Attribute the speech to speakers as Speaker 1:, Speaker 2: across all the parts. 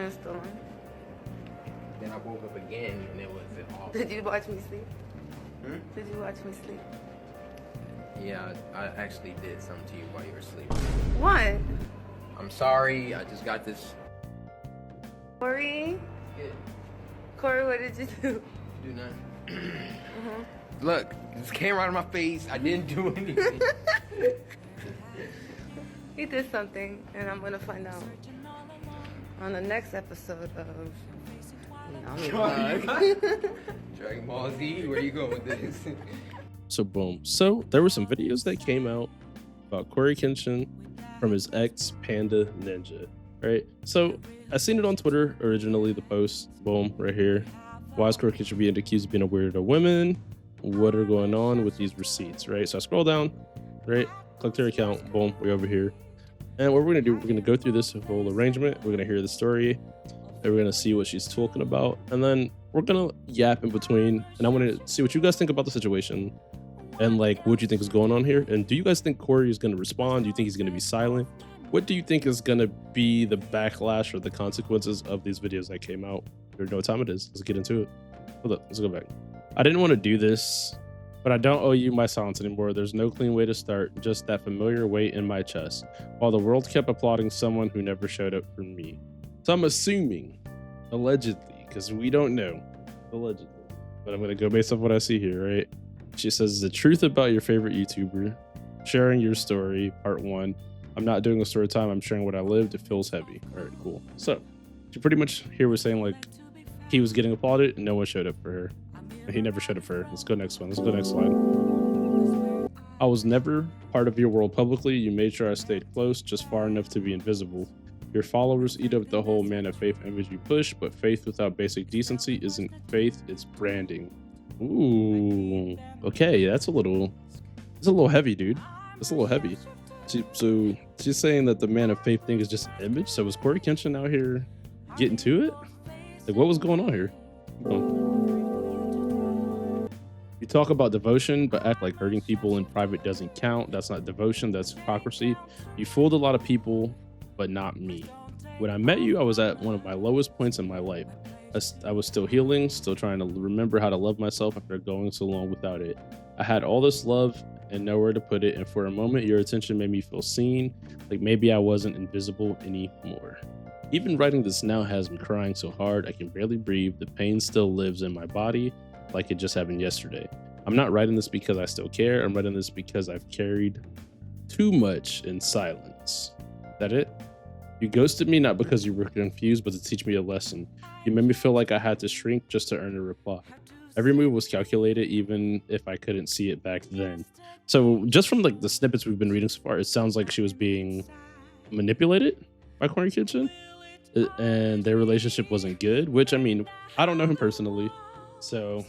Speaker 1: was still on.
Speaker 2: Then I woke up again and it wasn't off.
Speaker 1: Did you watch me sleep?
Speaker 2: Hmm?
Speaker 1: Did you watch me sleep?
Speaker 2: Yeah, I actually did something to you while you were sleeping.
Speaker 1: What?
Speaker 2: I'm sorry, I just got this.
Speaker 1: Corey?
Speaker 2: Yeah.
Speaker 1: Corey, what did you do?
Speaker 2: Do nothing. Look, this came right in my face. I didn't do anything.
Speaker 1: He did something, and I'm gonna find out on the next episode of
Speaker 2: Dragon Ball Z, where you going with this?
Speaker 3: So boom. So there were some videos that came out about CoryxKenshin from his ex Panda Ninja, right? So I seen it on Twitter originally, the post, boom, right here. Why is CoryxKenshin being accused of being a weirdo women? What are going on with these receipts, right? So I scroll down, right? Click their account, boom, we're over here. And what we're gonna do, we're gonna go through this whole arrangement. We're gonna hear the story, and we're gonna see what she's talking about, and then we're gonna yap in between. And I want to see what you guys think about the situation, and like what you think is going on here. And do you guys think Corey is gonna respond? Do you think he's gonna be silent? What do you think is gonna be the backlash or the consequences of these videos that came out? You know what time it is. Let's get into it. Hold up, let's go back. I didn't want to do this, but I don't owe you my silence anymore. There's no clean way to start, just that familiar weight in my chest, while the world kept applauding someone who never showed up for me. So I'm assuming, allegedly, because we don't know, allegedly, but I'm going to go based off what I see here, right? She says, the truth about your favorite YouTuber, sharing your story, part 1. I'm not doing a story time, I'm sharing what I lived, it feels heavy. All right, cool. So she pretty much here was saying like, he was getting applauded and no one showed up for her. He never showed up for her. Let's go next one. Let's go next slide. I was never part of your world publicly. You made sure I stayed close, just far enough to be invisible. Your followers eat up the whole man of faith image you push, but faith without basic decency isn't faith, it's branding. Ooh, okay, that's a little heavy, dude. That's a little heavy. So she's saying that the man of faith thing is just an image. So was CoryxKenshin out here getting to it? Like, what was going on here? You talk about devotion, but act like hurting people in private doesn't count. That's not devotion, that's hypocrisy. You fooled a lot of people, but not me. When I met you, I was at one of my lowest points in my life. I was still healing, still trying to remember how to love myself after going so long without it. I had all this love and nowhere to put it, and for a moment, your attention made me feel seen, like maybe I wasn't invisible anymore. Even writing this now has me crying so hard I can barely breathe. The pain still lives in my body, like it just happened yesterday. I'm not writing this because I still care. I'm writing this because I've carried too much in silence. That it? You ghosted me not because you were confused, but to teach me a lesson. You made me feel like I had to shrink just to earn a reply. Every move was calculated, even if I couldn't see it back then. So just from like the snippets we've been reading so far, it sounds like she was being manipulated by CoryxKenshin, and their relationship wasn't good, which, I mean, I don't know him personally, so,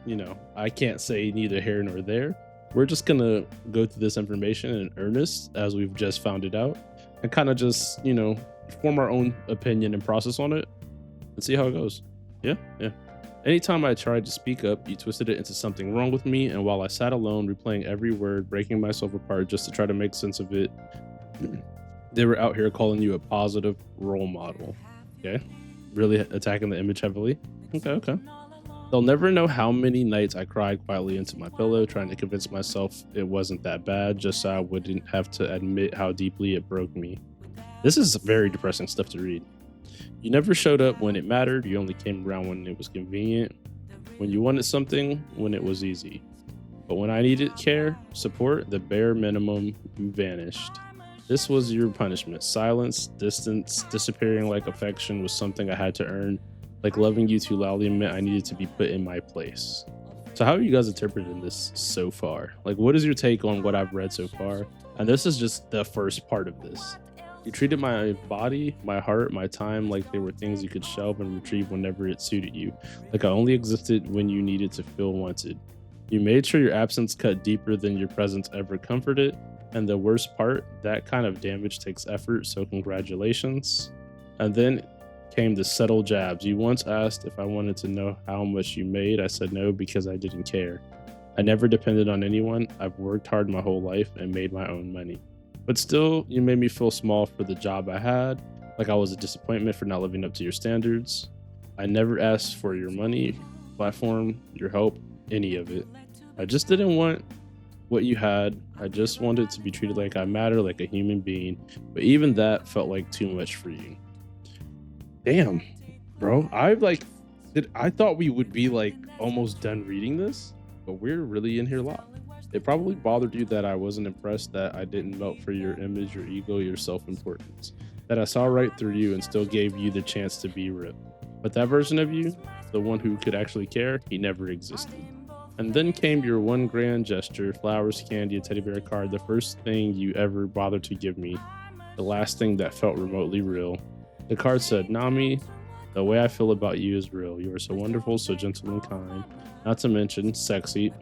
Speaker 3: you know, I can't say neither here nor there. We're just gonna go through this information in earnest as we've just found it out, and kind of just, you know, form our own opinion and process on it and see how it goes. Yeah. Anytime I tried to speak up, you twisted it into something wrong with me, and while I sat alone, replaying every word, breaking myself apart just to try to make sense of it, they were out here calling you a positive role model. Okay. Really attacking the image heavily. Okay. They'll never know how many nights I cried quietly into my pillow, trying to convince myself it wasn't that bad, just so I wouldn't have to admit how deeply it broke me. This is very depressing stuff to read. You never showed up when it mattered. You only came around when it was convenient, when you wanted something, when it was easy. But when I needed care, support, the bare minimum, you vanished. This was your punishment. Silence, distance, disappearing like affection was something I had to earn. Like loving you too loudly meant I needed to be put in my place. So how are you guys interpreting this so far? Like, what is your take on what I've read so far? And this is just the first part of this. You treated my body, my heart, my time like they were things you could shelve and retrieve whenever it suited you. Like I only existed when you needed to feel wanted. You made sure your absence cut deeper than your presence ever comforted. And the worst part, that kind of damage takes effort, so congratulations. And then came the subtle jabs. You once asked if I wanted to know how much you made. I said no because I didn't care. I never depended on anyone. I've worked hard my whole life and made my own money. But still, you made me feel small for the job I had. like I was a disappointment for not living up to your standards. I never asked for your money, platform, your help, any of it. I just didn't want what you had. I just wanted to be treated like I matter, like a human being. But even that felt like too much for you. Damn, bro. I thought we would be like almost done reading this, but we're really in here live. It probably bothered you that I wasn't impressed, that I didn't melt for your image, your ego, your self-importance, that I saw right through you and still gave you the chance to be real. But that version of you, the one who could actually care, he never existed. And then came your one grand gesture, flowers, candy, a teddy bear card, the first thing you ever bothered to give me, the last thing that felt remotely real. The card said, Nami, the way I feel about you is real. You are so wonderful, so gentle and kind, not to mention sexy.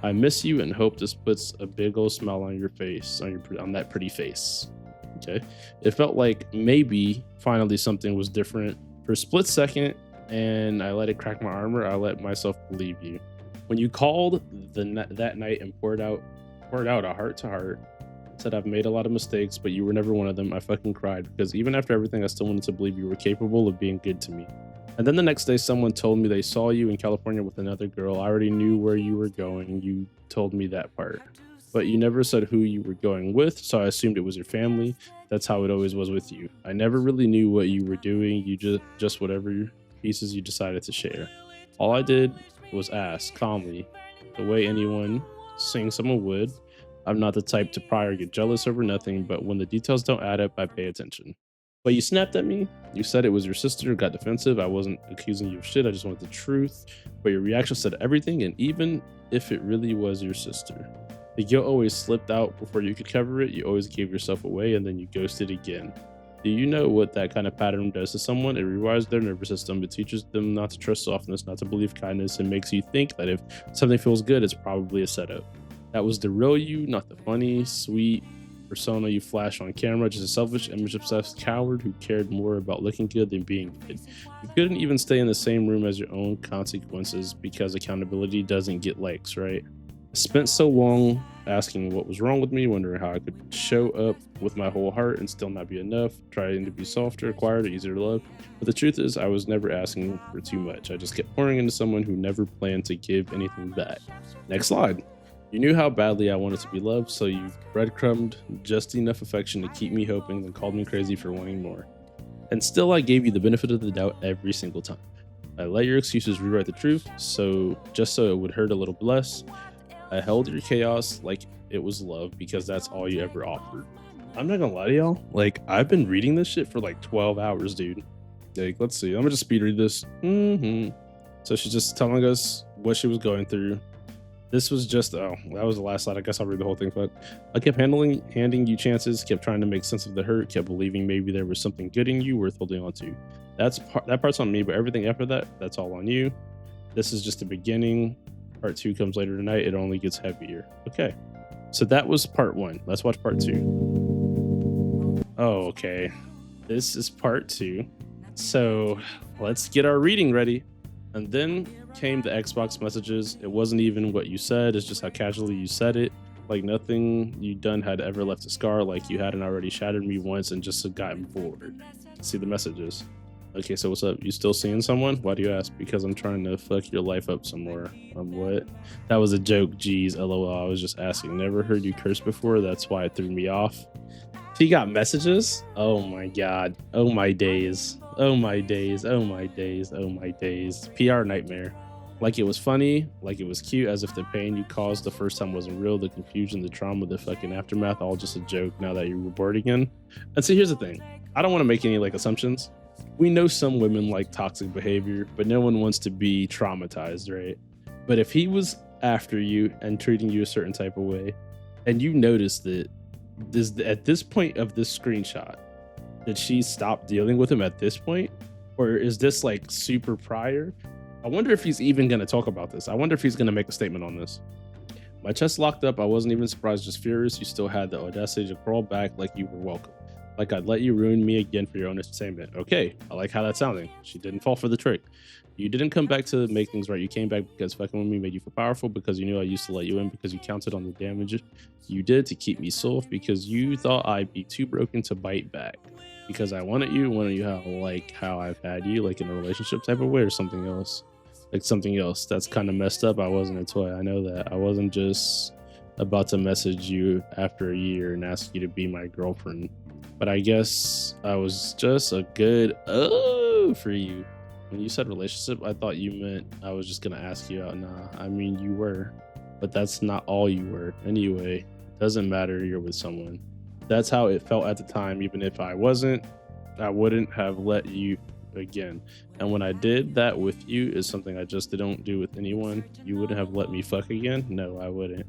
Speaker 3: I miss you and hope this puts a big old smile on your face, on that pretty face. Okay. It felt like maybe finally something was different. For a split second, and I let it crack my armor, I let myself believe you. When you called that night and poured out a heart to heart, said I've made a lot of mistakes, but you were never one of them, I fucking cried, because even after everything, I still wanted to believe you were capable of being good to me. And then the next day, someone told me they saw you in California with another girl. I already knew where you were going. You told me that part. But you never said who you were going with, so I assumed it was your family. That's how it always was with you. I never really knew what you were doing. You just whatever pieces you decided to share. All I did was ask calmly, the way anyone saying someone would. I'm not the type to pry or get jealous over nothing, but when the details don't add up, I pay attention. But you snapped at me. You said it was your sister, got defensive. I wasn't accusing you of shit. I just wanted the truth. But your reaction said everything, and even if it really was your sister. The guilt always slipped out before you could cover it. You always gave yourself away, and then you ghosted again. Do you know what that kind of pattern does to someone? It rewires their nervous system. It teaches them not to trust softness, not to believe kindness. It makes you think that if something feels good, it's probably a setup. That was the real you, not the funny, sweet persona you flash on camera, just a selfish, image-obsessed coward who cared more about looking good than being good. You couldn't even stay in the same room as your own consequences because accountability doesn't get likes, right? I spent so long asking what was wrong with me, wondering how I could show up with my whole heart and still not be enough, trying to be softer, quieter, easier to love. But the truth is, I was never asking for too much. I just kept pouring into someone who never planned to give anything back. Next slide. You knew how badly I wanted to be loved, so you breadcrumbed just enough affection to keep me hoping, then called me crazy for wanting more. And still, I gave you the benefit of the doubt every single time. I let your excuses rewrite the truth, just so it would hurt a little less. I held your chaos like it was love because that's all you ever offered. I'm not gonna lie to y'all, like, I've been reading this shit for like 12 hours, dude. Like, let's see, I'm gonna just speed read this. So she's just telling us what she was going through. This was just, that was the last slide. I guess I'll read the whole thing. But I kept handing you chances, kept trying to make sense of the hurt, kept believing maybe there was something good in you worth holding on to. That part's on me, but everything after that, that's all on you. This is just the beginning. Part 2 comes later tonight. It only gets heavier. Okay. So that was part 1. Let's watch part 2. Oh, okay. This is part 2. So let's get our reading ready. And then came the Xbox messages. It wasn't even what you said, it's just how casually you said it. Like nothing you done had ever left a scar, like you hadn't already shattered me once and just gotten bored. See the messages. Okay, so what's up? You still seeing someone? Why do you ask? Because I'm trying to fuck your life up some more. What? That was a joke, geez, lol. I was just asking. Never heard you curse before, that's why it threw me off. He got messages? Oh my god. Oh my days. Oh my days. Oh my days. Oh my days. PR nightmare. Like it was funny, like it was cute, as if the pain you caused the first time wasn't real, the confusion, the trauma, the fucking aftermath, all just a joke now that you're bored again. And see, here's the thing. I don't want to make any like assumptions. We know some women like toxic behavior, but no one wants to be traumatized, right? But if he was after you and treating you a certain type of way, and you noticed that at this point of this screenshot, did she stop dealing with him at this point? Or is this like super prior? I wonder if he's even going to talk about this. I wonder if he's going to make a statement on this. My chest locked up. I wasn't even surprised, just furious. You still had the audacity to crawl back like you were welcome. Like I'd let you ruin me again for your own entertainment. Okay, I like how that's sounding. She didn't fall for the trick. You didn't come back to make things right. You came back because fucking with me made you feel powerful, because you knew I used to let you in, because you counted on the damage you did to keep me soft, because you thought I'd be too broken to bite back, because I wanted you how I've had you, like in a relationship type of way, or something else? Like something else that's kind of messed up. I wasn't a toy. I know that. I wasn't just about to message you after a year and ask you to be my girlfriend. But I guess I was just a good for you. When you said relationship, I thought you meant I was just gonna ask you out. Nah, I mean you were, but that's not all you were. Anyway, doesn't matter. You're with someone. That's how it felt at the time. Even if I wasn't, I wouldn't have let you again. And when I did that with you is something I just don't do with anyone. You wouldn't have let me fuck again? No, I wouldn't.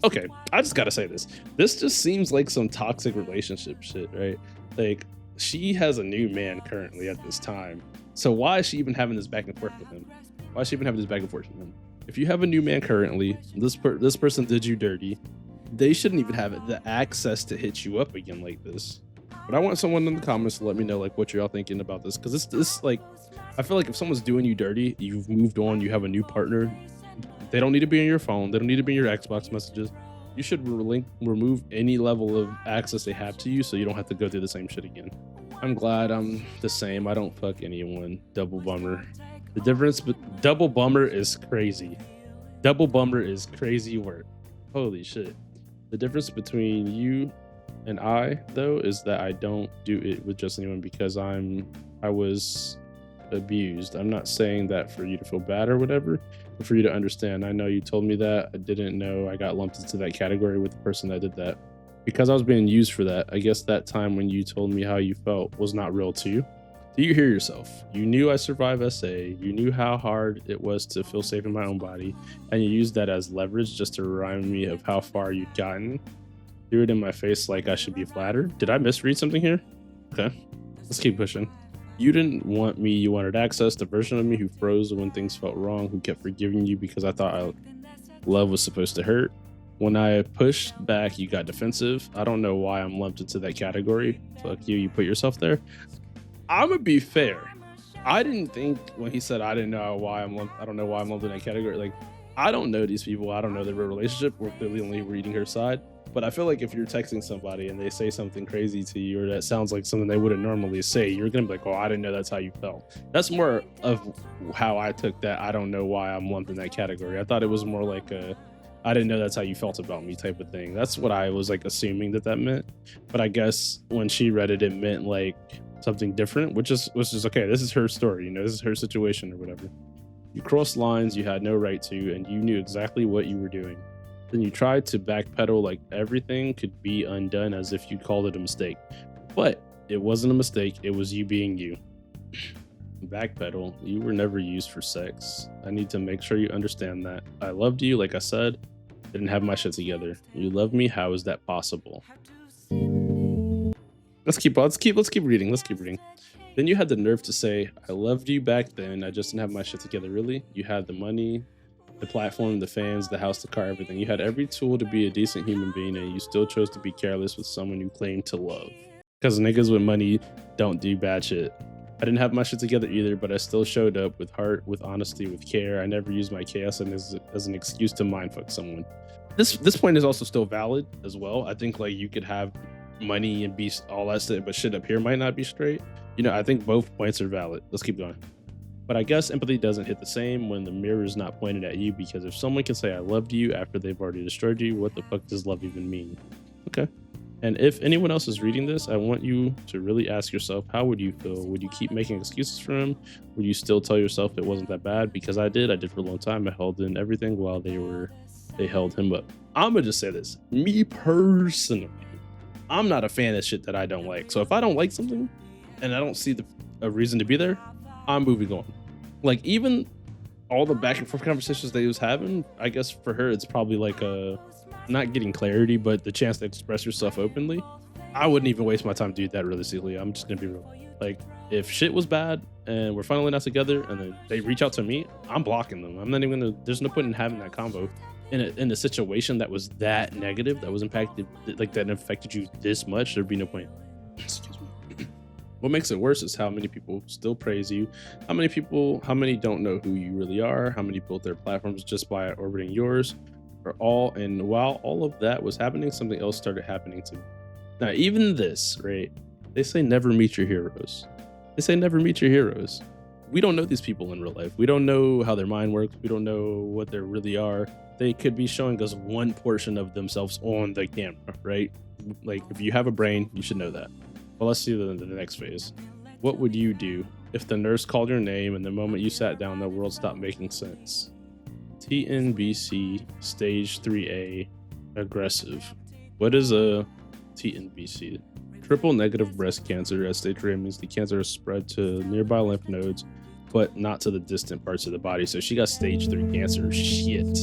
Speaker 3: Okay, I just gotta say this. This just seems like some toxic relationship shit, right? Like she has a new man currently at this time. So why is she even having this back and forth with him? Why is she even having this back and forth with him? If you have a new man currently, this person did you dirty. They shouldn't even have the access to hit you up again like this. But I want someone in the comments to let me know like what y'all thinking about this, because this like I feel like if someone's doing you dirty, you've moved on, you have a new partner. They don't need to be on your phone. They don't need to be in your Xbox messages. You should remove any level of access they have to you so you don't have to go through the same shit again. I'm glad I'm the same. I don't fuck anyone. Double bummer. The difference, but double bummer is crazy. Double bummer is crazy work. Holy shit. The difference between you and I, though, is that I don't do it with just anyone because I was abused. I'm not saying that for you to feel bad or whatever, but for you to understand. I know you told me that. I didn't know I got lumped into that category with the person that did that. Because I was being used for that, I guess that time when you told me how you felt was not real to you. Do you hear yourself? You knew I survived SA. You knew how hard it was to feel safe in my own body, and you used that as leverage just to remind me of how far you'd gotten. Threw it in my face like I should be flattered. Did I misread something here? Okay, let's keep pushing. You didn't want me. You wanted access. The version of me who froze when things felt wrong, who kept forgiving you because I thought love was supposed to hurt. When I pushed back, you got defensive. I don't know why I'm lumped into that category. Fuck you, you put yourself there. I'm gonna be fair. I didn't think when he said I don't know why I'm lumped in that category. Like, I don't know these people. I don't know their real relationship. We're clearly only reading her side. But I feel like if you're texting somebody and they say something crazy to you, or that sounds like something they wouldn't normally say, you're gonna be like, oh, I didn't know that's how you felt. That's more of how I took that. I don't know why I'm lumped in that category. I thought it was more like I didn't know that's how you felt about me type of thing. That's what I was like assuming that meant. But I guess when she read it, it meant like something different, which is okay. This is her story, you know, this is her situation or whatever. You crossed lines you had no right to, and you knew exactly what you were doing. Then you tried to backpedal like everything could be undone as if you called it a mistake. But it wasn't a mistake, it was you being you. Backpedal, you were never used for sex. I need to make sure you understand that. I loved you, like I said, didn't have my shit together. You love me, how is that possible? Let's keep reading. Then you had the nerve to say, I loved you back then, I just didn't have my shit together. Really? You had the money, the platform, the fans, the house, the car, everything. You had every tool to be a decent human being, and you still chose to be careless with someone you claimed to love. Because niggas with money don't do bad shit. I didn't have my shit together either, but I still showed up with heart, with honesty, with care. I never used my chaos as an excuse to mindfuck someone. This point is also still valid as well. I think like you could have money and be all that stuff, but shit up here might not be straight. You know, I think both points are valid. Let's keep going. But I guess empathy doesn't hit the same when the mirror is not pointed at you, because if someone can say I loved you after they've already destroyed you, what the fuck does love even mean? Okay. And if anyone else is reading this, I want you to really ask yourself, how would you feel? Would you keep making excuses for him? Would you still tell yourself it wasn't that bad? Because I did for a long time. I held in everything while they held him up. I'm gonna just say this. Me personally, I'm not a fan of shit that I don't like. So if I don't like something and I don't see a reason to be there, I'm moving on. Like even all the back and forth conversations that he was having, I guess for her, it's probably like not getting clarity, but the chance to express yourself openly. I wouldn't even waste my time doing that realistically. I'm just gonna be real. Like if shit was bad and we're finally not together and then they reach out to me, I'm blocking them. I'm not even gonna, there's no point in having that convo in a situation that was that negative, that was impacted, like that affected you this much. There'd be no point. Excuse me. What makes it worse is how many people still praise you, how many don't know who you really are, how many built their platforms just by orbiting yours. And while all of that was happening, something else started happening to me. Now, even this, right? They say never meet your heroes. They say never meet your heroes. We don't know these people in real life. We don't know how their mind works. We don't know what they really are. They could be showing us one portion of themselves on the camera, right? Like, if you have a brain, you should know that. Well, let's see the next phase. What would you do if the nurse called your name and the moment you sat down, the world stopped making sense? TNBC stage 3A aggressive. What is a TNBC? Triple negative breast cancer. At stage 3A means the cancer is spread to nearby lymph nodes, but not to the distant parts of the body. So she got stage 3 cancer. Shit.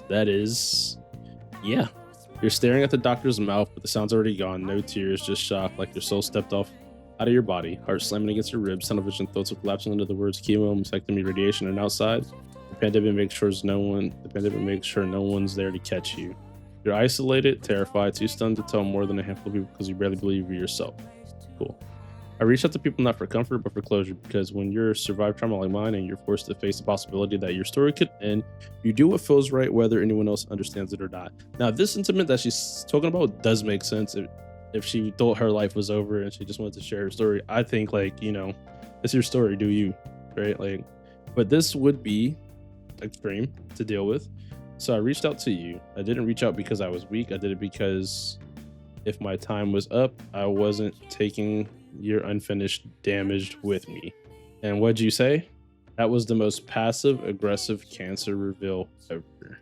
Speaker 3: That is, yeah. You're staring at the doctor's mouth, but the sound's already gone. No tears, just shock, like your soul stepped off out of your body. Heart slamming against your ribs, tunnel vision, thoughts are collapsing under the words chemo, mastectomy, radiation, and outside. The pandemic makes sure no one's there to catch you. You're isolated, terrified, too stunned to tell more than a handful of people because you barely believe yourself. Cool. I reach out to people not for comfort, but for closure, because when you're survived trauma like mine and you're forced to face the possibility that your story could end, you do what feels right, whether anyone else understands it or not. Now, this sentiment that she's talking about does make sense if she thought her life was over and she just wanted to share her story. I think, like, you know, it's your story, do you, right? Like, but this would be extreme to deal with. So I reached out to you. I didn't reach out because I was weak. I did it because if my time was up, I wasn't taking your unfinished damaged with me. And what'd you say? That was the most passive aggressive cancer reveal ever.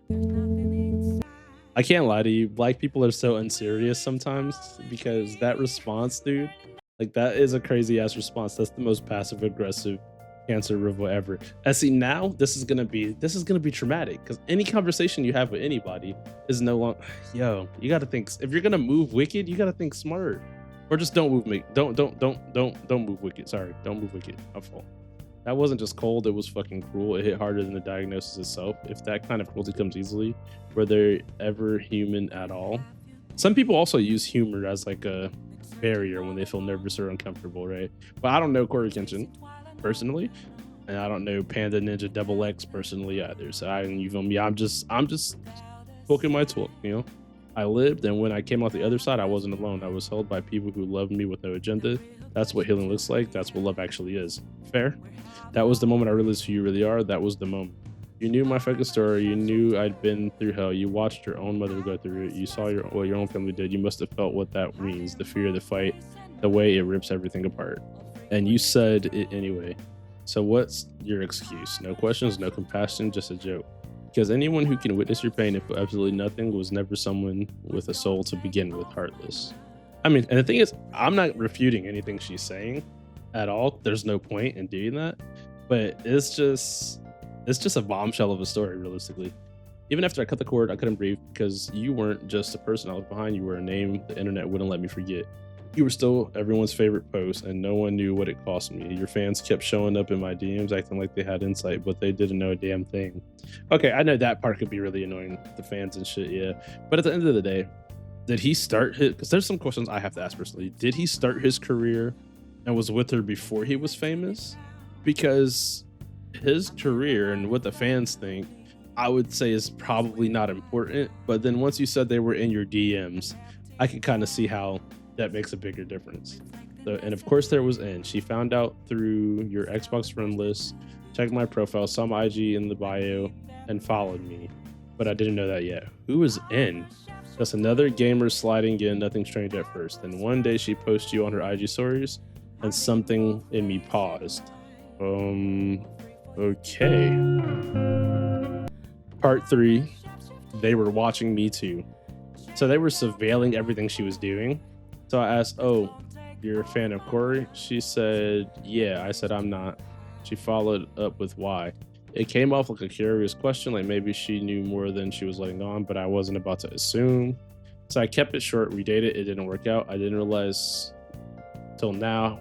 Speaker 3: I can't lie to you, black people are so unserious sometimes, because that response, dude, like, that is a crazy ass response. That's the most passive aggressive cancer reveal ever. And see, now this is gonna be traumatic, because any conversation you have with anybody is no longer, yo, you gotta think, if you're gonna move wicked, you gotta think smart. Or just don't move me. Don't move wicked. Sorry, don't move wicked. My fault. That wasn't just cold, it was fucking cruel. It hit harder than the diagnosis itself. If that kind of cruelty comes easily, were they ever human at all? Some people also use humor as like a barrier when they feel nervous or uncomfortable, right? But I don't know CoryxKenshin personally, and I don't know Panda Ninja Double X personally either. So you feel me? I'm just talking my talk, you know? I lived, and when I came out the other side, I wasn't alone. I was held by people who loved me with no agenda. That's what healing looks like. That's what love actually is. Fair? That was the moment I realized who you really are. That was the moment. You knew my fucking story. You knew I'd been through hell. You watched your own mother go through it. You saw what your own family did. You must have felt what that means. The fear, the fight, the way it rips everything apart. And you said it anyway. So what's your excuse? No questions, no compassion, just a joke. Because anyone who can witness your pain and feel absolutely nothing was never someone with a soul to begin with, heartless. I mean, and the thing is, I'm not refuting anything she's saying at all. There's no point in doing that. But it's just a bombshell of a story, realistically. Even after I cut the cord, I couldn't breathe, because you weren't just a person I was behind. You were a name the internet wouldn't let me forget. You were still everyone's favorite post, and no one knew what it cost me. Your fans kept showing up in my DMs acting like they had insight, but they didn't know a damn thing. Okay, I know that part could be really annoying, the fans and shit, yeah. But at the end of the day, did he start his, because there's some questions I have to ask personally. Did he start his career and was with her before he was famous? Because his career and what the fans think, I would say, is probably not important. But then once you said they were in your DMs, I could kind of see how that makes a bigger difference. So, and of course there was N. She found out through your Xbox friend list, checked my profile, saw my IG in the bio, and followed me. But I didn't know that yet. Who is N? That's another gamer sliding in, nothing strange at first. Then one day she posted you on her IG stories, and something in me paused. Okay. Part 3, they were watching me too. So they were surveilling everything she was doing. So I asked, oh, you're a fan of Cory? She said, yeah. I said, I'm not. She followed up with why. It came off like a curious question, like maybe she knew more than she was letting on, but I wasn't about to assume. So I kept it short. We dated. It didn't work out. I didn't realize till now.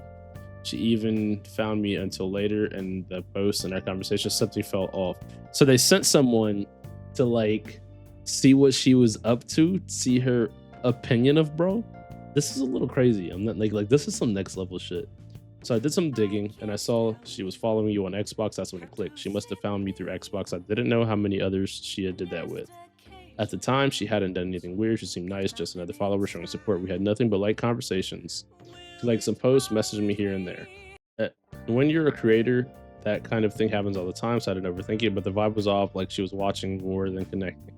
Speaker 3: She even found me until later, and the post and our conversation, something felt off. So they sent someone to like see what she was up to, see her opinion of bro. This is a little crazy. I'm not like this is some next level shit. So I did some digging, and I saw she was following you on Xbox. That's when it clicked. She must have found me through Xbox. I didn't know how many others she had did that with. At the time, she hadn't done anything weird. She seemed nice, just another follower showing support. We had nothing but light conversations. She liked some posts, messaged me here and there. Uh, When you're a creator, that kind of thing happens all the time, so I didn't overthink it, but the vibe was off, like she was watching more than connecting.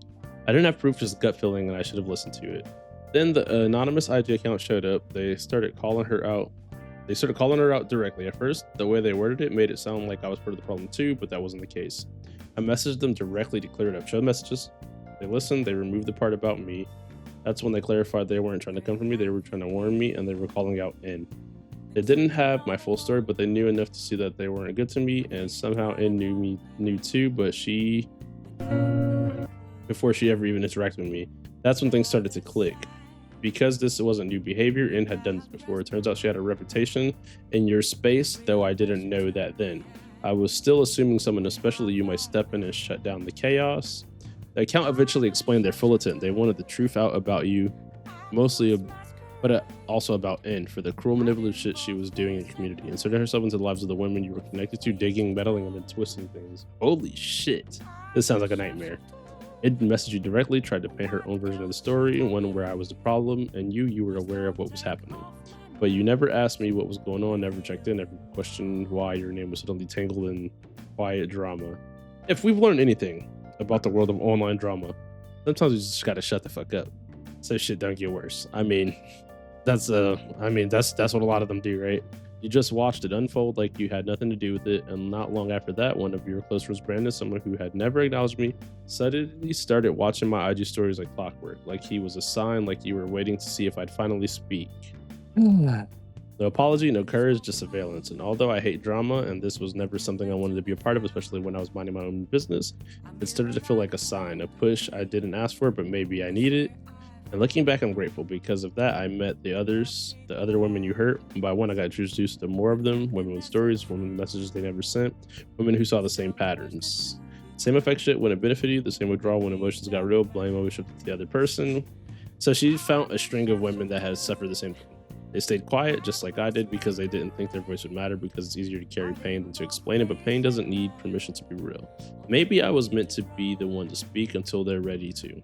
Speaker 3: I didn't have proof, just gut feeling, and I should have listened to it. Then the anonymous IG account showed up. They started calling her out. They started calling her out directly. At first, the way they worded it made it sound like I was part of the problem too, but that wasn't the case. I messaged them directly to clear it up. Show messages. They listened. They removed the part about me. That's when they clarified they weren't trying to come for me. They were trying to warn me, and they were calling out in. They didn't have my full story, but they knew enough to see that they weren't good to me, and somehow In knew too, but before she ever even interacted with me. That's when things started to click. Because this wasn't new behavior, In had done this before. It turns out she had a reputation in your space, though I didn't know that then. I was still assuming someone, especially you, might step in and shut down the chaos. The account eventually explained their full intent. They wanted the truth out about you, but also about In, for the cruel, manipulative shit she was doing in the community, inserting herself into the lives of the women you were connected to, digging, meddling, and then twisting things. Holy shit. This sounds like a nightmare. It messaged you directly, tried to paint her own version of the story, one where I was the problem, and you were aware of what was happening. But you never asked me what was going on, never checked in, never questioned why your name was suddenly tangled in quiet drama. If we've learned anything about the world of online drama, sometimes you just gotta shut the fuck up, so shit don't get worse. I mean, that's what a lot of them do, right? You just watched it unfold like you had nothing to do with it, and not long after that, one of your close friends, Brandon, someone who had never acknowledged me, suddenly started watching my IG stories like clockwork, like he was a sign, like you were waiting to see if I'd finally speak. No apology, no courage, just surveillance. And although I hate drama, and this was never something I wanted to be a part of, especially when I was minding my own business, it started to feel like a sign, a push I didn't ask for, but maybe I needed. And looking back, I'm grateful. Because of that, I met the other women you hurt. And by one, I got introduced to more of them, women with stories, women with messages they never sent, women who saw the same patterns. Same affection when it benefited you, the same withdrawal when emotions got real, blame always shifted to the other person. So she found a string of women that had suffered the same thing. They stayed quiet, just like I did, because they didn't think their voice would matter, because it's easier to carry pain than to explain it, but pain doesn't need permission to be real. Maybe I was meant to be the one to speak until they're ready to.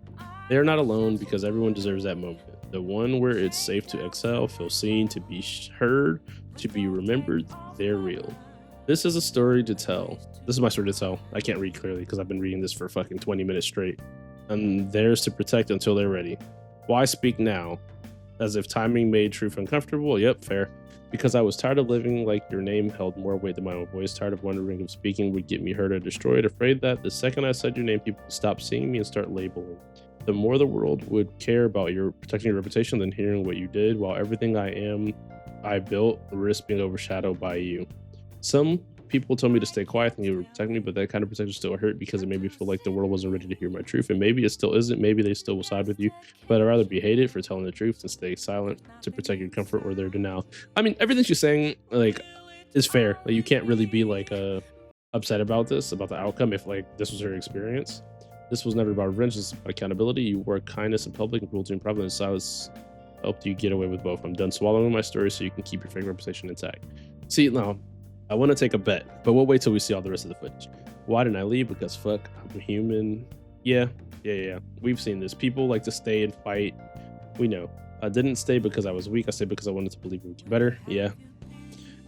Speaker 3: They're not alone, because everyone deserves that moment. The one where it's safe to exhale, feel seen, to be heard, to be remembered. They're real. This is a story to tell. This is my story to tell. I can't read clearly because I've been reading this for fucking 20 minutes straight. And theirs to protect until they're ready. Why speak now? As if timing made truth uncomfortable? Yep, fair. Because I was tired of living like your name held more weight than my own voice, tired of wondering if speaking would get me hurt or destroyed, afraid that the second I said your name, people would stop seeing me and start labeling. The more the world would care about your protecting your reputation than hearing what you did, while everything I built risked being overshadowed by you. Some people told me to stay quiet and you would protect me, but that kind of protection still hurt because it made me feel like the world wasn't ready to hear my truth. And maybe it still isn't. Maybe they still will side with you, but I'd rather be hated for telling the truth than stay silent to protect your comfort or their denial. I mean, everything she's saying, like, is fair. Like, you can't really be like upset about this, about the outcome, if like this was her experience. This was never about revenge. This is about accountability. You wore kindness in public and cruelty in private, and silence helped you get away with both. I'm done swallowing my story so you can keep your fake reputation intact. See, now, I want to take a bet, but we'll wait till we see all the rest of the footage. Why didn't I leave? Because fuck, I'm human. Yeah. We've seen this. People like to stay and fight. We know. I didn't stay because I was weak. I stayed because I wanted to believe we would get better. Yeah.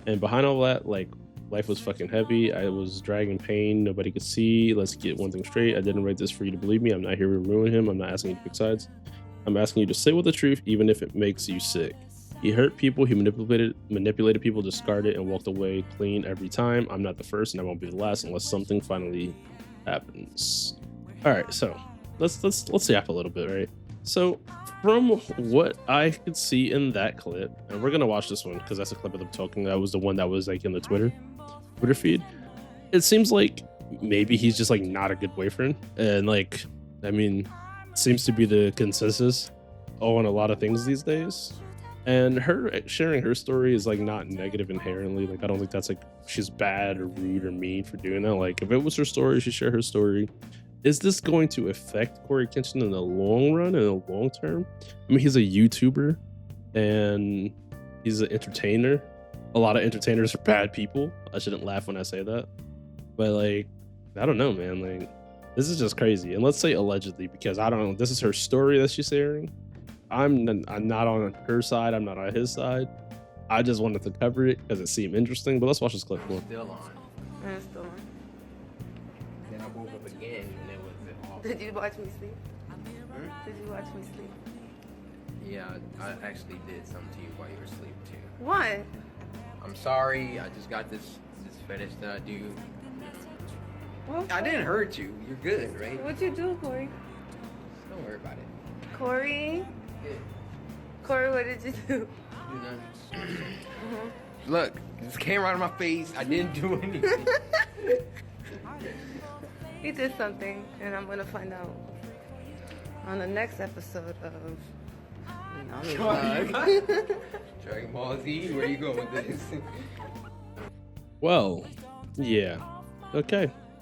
Speaker 3: And behind all that, like, life was fucking heavy. I was dragging pain nobody could see. Let's get one thing straight. I didn't write this for you to believe me. I'm not here to ruin him. I'm not asking you to pick sides. I'm asking you to sit with the truth, even if it makes you sick. He hurt people. He manipulated people, discarded, and walked away clean every time. I'm not the first, and I won't be the last unless something finally happens. All right, so let's yap a little bit, right? So from what I could see in that clip, and we're gonna watch this one because that's a clip of them talking. That was the one that was like in the Twitter feed. It seems like maybe he's just like not a good boyfriend, and like, I mean, seems to be the consensus on a lot of things these days. And her sharing her story is like not negative inherently. Like, I don't think that's like she's bad or rude or mean for doing that. Like, if it was her story, she shared her story. Is this going to affect CoryxKenshin in the long run, in the long term? I mean, he's a YouTuber and he's an entertainer. A lot of entertainers are bad people. I shouldn't laugh when I say that. But like, I don't know, man. Like, This is just crazy. And let's say allegedly, because I don't know. This is her story that she's sharing. I'm not on her side. I'm not on his side. I just wanted to cover it because it seemed interesting. But let's watch this clip. Cool.
Speaker 2: Still on.
Speaker 1: And it's still on.
Speaker 2: Then I woke up again and it was off.
Speaker 1: Did you watch me sleep?
Speaker 2: Hmm?
Speaker 1: Did you watch me sleep?
Speaker 2: Yeah, I actually did something to you while you were asleep too.
Speaker 1: What?
Speaker 2: I'm sorry. I just got this fetish that I do.
Speaker 1: What?
Speaker 2: I didn't hurt you. You're good, right?
Speaker 1: What'd you do, Corey?
Speaker 2: Don't worry about it.
Speaker 1: Corey?
Speaker 2: Yeah.
Speaker 1: Corey, what did you do?
Speaker 2: Do nothing. Look, this came right in my face. I didn't do anything.
Speaker 1: He did something, and I'm gonna find out on the next episode of
Speaker 2: Dragon Ball Z, where you going with this?
Speaker 3: Well, yeah. Okay.